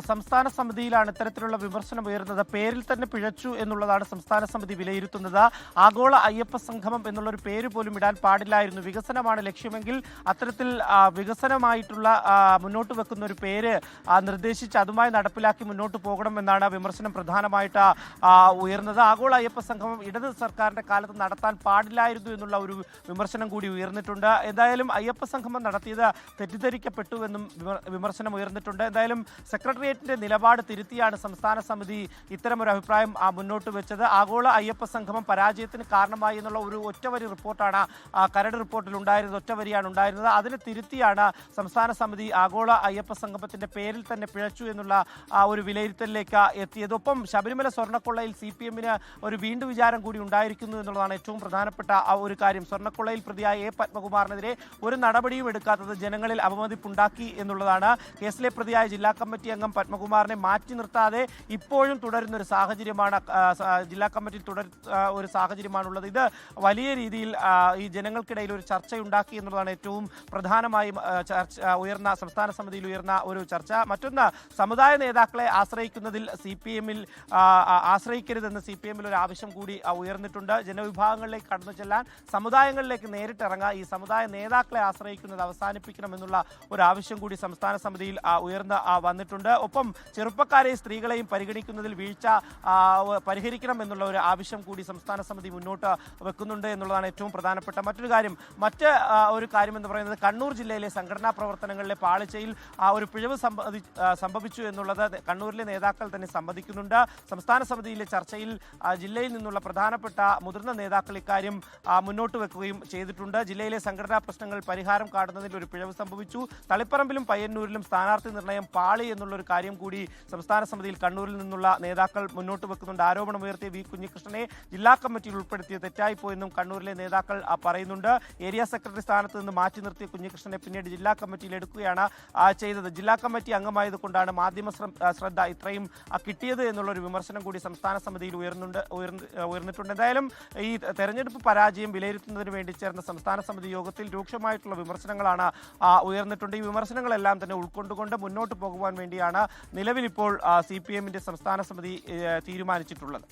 സംസ്ഥാന സമിതിയിലാണ് ഇത്തരത്തിലുള്ള വിമർശനം ഉയർന്നത്. പേരിൽ തന്നെ പിഴച്ചു എന്നുള്ളതാണ് സംസ്ഥാന സമിതി വിലയിരുത്തുന്നത്. ആഗോള അയ്യപ്പ സംഗമം എന്നുള്ളൊരു പേര് പോലും ഇടാൻ പാടില്ലായിരുന്നു. വികസനമാണ് ലക്ഷ്യമെങ്കിൽ അത്തരത്തിൽ വികസനമായിട്ടുള്ള മുന്നോട്ട് വെക്കുന്ന ഒരു പേര് നിർദ്ദേശിച്ച് അതുമായി നടപ്പിലാക്കി മുന്നോട്ട് പോകണം എന്നാണ് വിമർശനം പ്രധാനമായിട്ട് ഉയർന്നത്. ആഗോള അയ്യപ്പ സംഗമം ഇടത് സർക്കാരിന്റെ കാലത്ത് നടത്താൻ പാടില്ലായിരുന്നു എന്നുള്ള ഒരു വിമർശനം കൂടി ഉയർന്നിട്ടുണ്ട്. എന്തായാലും അയ്യപ്പ സംഗമം നടത്തിയത് തെറ്റിദ്ധരിക്കപ്പെട്ടു എന്നും വിമർശനം ഉയർന്നിട്ടുണ്ട്. എന്തായാലും സെക്രട്ടേറിയറ്റിന്റെ നിലപാട് തിരുത്തിയാണ് സംസ്ഥാന സമിതി ഇത്തരമൊരു അഭിപ്രായം മുന്നോട്ട് വെച്ചത്. ആഗോള അയ്യപ്പ സംഗമം പരാജയത്തിന് കാരണമായി എന്നുള്ള ഒരു ഒറ്റവരി റിപ്പോർട്ടാണ് കരട് റിപ്പോർട്ടിൽ ഉണ്ടായിരുന്നത്. ഒറ്റവരിയാണ് ഉണ്ടായിരുന്നത്. അതിന് തിരുത്തിയാണ് സംസ്ഥാന സമിതി ആഗോള അയ്യപ്പ സംഗമത്തിന്റെ പേരിൽ തന്നെ പിഴച്ചു എന്നുള്ള ഒരു വിലയിരുത്തലിലേക്ക് എത്തിയത്. ഒപ്പം ശബരിമല സ്വർണ്ണക്കൊള്ളയിൽ CPM-ന് ഒരു വീണ്ടും വിചാരം കൂടി ഉണ്ടായിരിക്കുന്നു എന്നുള്ളതാണ് ഏറ്റവും പ്രധാനപ്പെട്ട ഒരു കാര്യം. സ്വർണ്ണക്കൊള്ളയിൽ പ്രതിയായ A. പത്മകുമാറിനെതിരെ ഒരു നടപടിയും എടുക്കാത്തത് ജനങ്ങളിൽ അവമതിപ്പുണ്ടാക്കി എന്നുള്ളതാണ്. കേസിലെ പ്രതിയായ ജില്ലാ കമ്മിറ്റി അംഗം പത്മകുമാറിനെ മാറ്റി നിർത്താതെ ഇപ്പോഴും തുടരുന്ന ഒരു സാഹചര്യമാണ് ജില്ലാ കമ്മിറ്റിയിൽ ഒരു സാഹചര്യമാണുള്ളത്. ഇത് വലിയ രീതിയിൽ ഈ ജനങ്ങൾക്കിടയിൽ ഒരു ചർച്ചയുണ്ടാക്കി എന്നുള്ളതാണ് ഏറ്റവും പ്രധാനമായും ഉയർന്ന സംസ്ഥാന സമിതിയിൽ ഉയർന്ന ഒരു ചർച്ച. മറ്റൊന്ന്, സമുദായ നേതാക്കളെ ആശ്രയിക്കുന്നതിൽ ആശ്രയിക്കരുതെന്ന് CPM-ൽ ഒരു ആവശ്യം കൂടി ഉയർന്നിട്ടുണ്ട്. ജനവിഭാഗങ്ങളിലേക്ക് കടന്നു ചെല്ലാൻ സമുദായങ്ങളിലേക്ക് നേരിട്ടിറങ്ങുക, ഈ സമുദായ നേതാക്കളെ ആശ്രയിക്കുന്നത് അവസാനിപ്പിക്കണമെന്നുള്ള ഒരു ആവശ്യം കൂടി സംസ്ഥാന സമിതിയിൽ ഉയർന്ന് വന്നിട്ടുണ്ട്. ഒപ്പം ചെറുപ്പക്കാരെയും സ്ത്രീകളെയും പരിഗണിക്കുന്നതിൽ വീഴ്ച പരിഹരിക്കണം എന്നുള്ള ഒരു ആവശ്യം കൂടി സംസ്ഥാന സമിതി മുന്നോട്ട് വെക്കുന്നുണ്ട് എന്നുള്ളതാണ് ഏറ്റവും പ്രധാനപ്പെട്ട മറ്റൊരു കാര്യം. ഒരു കാര്യം എന്ന് പറയുന്നത്, കണ്ണൂർ ജില്ലയിലെ സംഘടനാ പ്രവർത്തനങ്ങളിലെ പാളിച്ചയിൽ ഒരു പിഴവ് സംഭവിച്ചു എന്നുള്ളത് കണ്ണൂരിലെ നേതാക്കൾ തന്നെ സമ്മതിക്കുന്നുണ്ട്. സംസ്ഥാന സമിതിയിലെ ചർച്ചയിൽ ജില്ലയിൽ നിന്നുള്ള പ്രധാനപ്പെട്ട മുതിർന്ന നേതാക്കൾ ഇക്കാര്യം മുന്നോട്ട് വെക്കുകയും ചെയ്തിട്ടുണ്ട്. ജില്ലയിലെ സംഘടനാ പ്രശ്നങ്ങൾ പരിഹാരം കാണുന്നതിൽ ഒരു പിഴവ് സംഭവിച്ചു. തളിപ്പറമ്പിലും പയ്യന്നൂരിലും സ്ഥാനാർത്ഥി നിർണയം പാളി എന്നുള്ളൊരു കാര്യം കൂടി സംസ്ഥാന സമിതിയിൽ കണ്ണൂരിൽ നിന്നുള്ള നേതാക്കൾ മുന്നോട്ട് വെക്കുന്നുണ്ട്. ആരോപണമുയർത്തിയ V. കുഞ്ഞികൃഷ്ണനെ ജില്ലാ കമ്മിറ്റിയിൽ ഉൾപ്പെടുത്തിയത് തെറ്റായിപ്പോയെന്നും കണ്ണൂരിലെ നേതാക്കൾ പറയുന്നുണ്ട്. ഏരിയ സെക്രട്ടറി സ്ഥാനത്ത് നിന്ന് മാറ്റി നിർത്തിയ കുഞ്ഞികൃഷ്ണനെ പിന്നീട് ജില്ലാ കമ്മിറ്റിയിൽ എടുക്കുകയാണ് ചെയ്തത്. ജില്ലാ കമ്മിറ്റി അംഗമായതുകൊണ്ടാണ് മാധ്യമ ശ്രദ്ധ ഇത്രയും കിട്ടിയത് എന്നുള്ളൊരു വിമർശനം കൂടി സംസ്ഥാന സമിതിയിൽ ഉയർന്നിട്ടുണ്ട്. എന്തായാലും ഈ തെരഞ്ഞെടുപ്പ് പരാജയം വിലയിരുത്തുന്നതിന് വേണ്ടി ചേർന്ന സംസ്ഥാന സമിതി യോഗത്തിൽ രൂക്ഷമായിട്ടുള്ള വിമർശനങ്ങളാണ് ഉയർന്നിട്ടുണ്ട്. ഈ വിമർശനങ്ങളെല്ലാം തന്നെ ഉൾക്കൊണ്ടുകൊണ്ട് മുന്നോട്ട് പോകുവാൻ വേണ്ടിയാണ് നിലവിലിപ്പോൾ CPM-ന്റെ സംസ്ഥാന സമിതി തീരുമാനിച്ചിട്ടുള്ളത്.